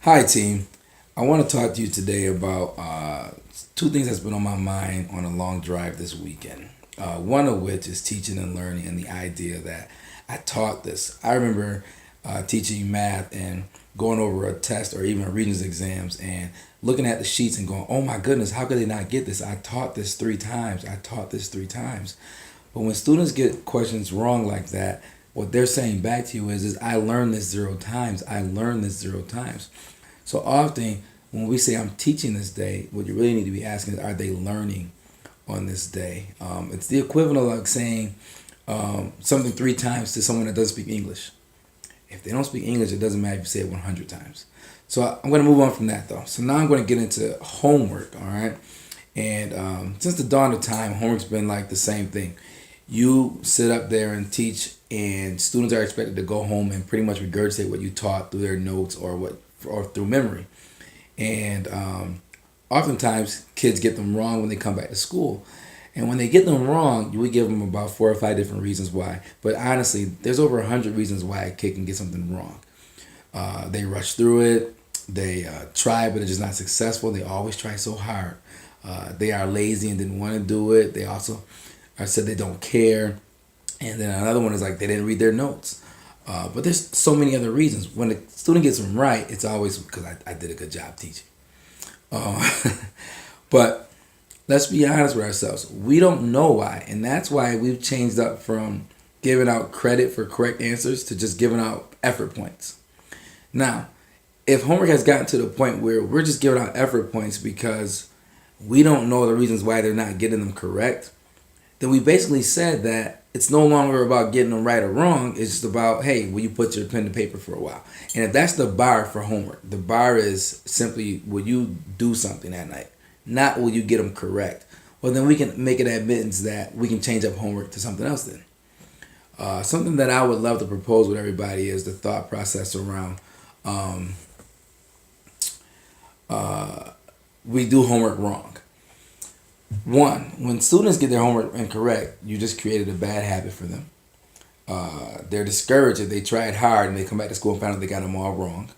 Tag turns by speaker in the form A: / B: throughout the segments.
A: Hi, team. I want to talk to you today about two things that's been on my mind on a long drive this weekend. One of which is teaching and learning, and the idea that I taught this. I remember teaching math and going over a test or even reading exams and looking at the sheets and going, oh my goodness, how could they not get this? I taught this 3 times. I taught this 3 times. But when students get questions wrong like that, what they're saying back to you is I learned this 0 times. I learned this 0 times. So often when we say I'm teaching this day, what you really need to be asking is, are they learning on this day? It's the equivalent of like saying something 3 times to someone that doesn't speak English. If they don't speak English, it doesn't matter if you say it 100 times. So I'm going to move on from that though. So now I'm going to get into homework, all right? And since the dawn of time, homework's been like the same thing. You sit up there and teach, and students are expected to go home and pretty much regurgitate what you taught through their notes or through memory. And oftentimes kids get them wrong when they come back to school. And when they get them wrong, you would give them about 4 or 5 different reasons why. But honestly, there's over 100 reasons why a kid can get something wrong. They rush through it. They try, but it's just not successful. They always try so hard. They are lazy and didn't want to do it. They also said they don't care. And then another one is like they didn't read their notes. But there's so many other reasons. When the student gets them right, it's always because I did a good job teaching. But let's be honest with ourselves. We don't know why. And that's why we've changed up from giving out credit for correct answers to just giving out effort points. Now, if homework has gotten to the point where we're just giving out effort points because we don't know the reasons why they're not getting them correct, then we basically said that it's no longer about getting them right or wrong. It's just about, hey, will you put your pen to paper for a while? And if that's the bar for homework, the bar is simply, will you do something that night? Not will you get them correct? Well, then we can make it admittance that we can change up homework to something else then. Something that I would love to propose with everybody is the thought process around we do homework wrong. One, when students get their homework incorrect, you just created a bad habit for them. They're discouraged if they tried hard and they come back to school and find out they got them all wrong.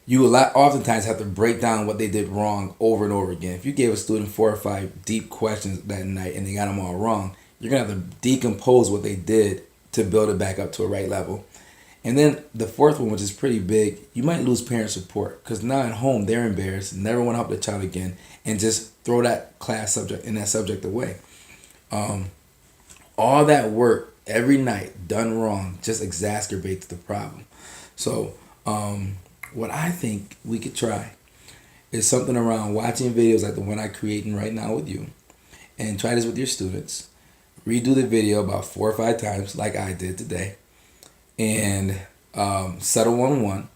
A: You oftentimes have to break down what they did wrong over and over again. If you gave a student 4 or 5 deep questions that night and they got them all wrong, you're going to have to decompose what they did to build it back up to a right level. And then the fourth one, which is pretty big, you might lose parent support because now at home they're embarrassed, never want to help their child again, and just throw that class subject and that subject away. All that work every night done wrong just exacerbates the problem. So what I think we could try is something around watching videos like the one I'm creating right now with you, and try this with your students. Redo the video about 4 or 5 times like I did today, and settle on one,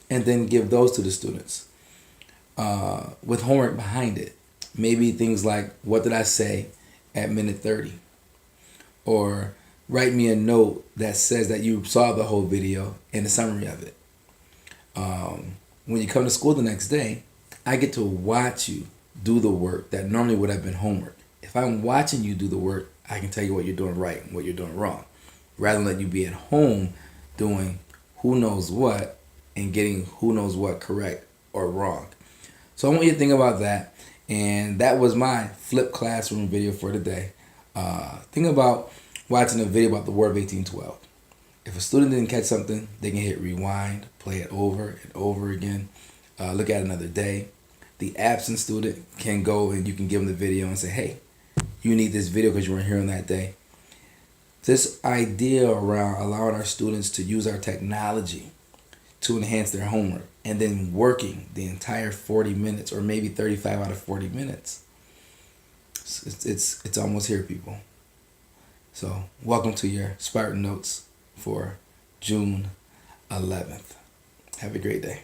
A: and then give those to the students with homework behind it. Maybe things like, what did I say at minute 30? Or write me a note that says that you saw the whole video and a summary of it. When you come to school the next day, I get to watch you do the work that normally would have been homework. If I'm watching you do the work, I can tell you what you're doing right and what you're doing wrong, rather than let you be at home doing who knows what and getting who knows what correct or wrong. So I want you to think about that. And that was my flip classroom video for today. Think about watching a video about the War of 1812. If a student didn't catch something, they can hit rewind, play it over and over again, look at another day. The absent student can go and you can give them the video and say, hey, you need this video because you weren't here on that day. This idea around allowing our students to use our technology to enhance their homework and then working the entire 40 minutes or maybe 35 out of 40 minutes. It's almost here, people. So welcome to your Spartan notes for June 11th. Have a great day.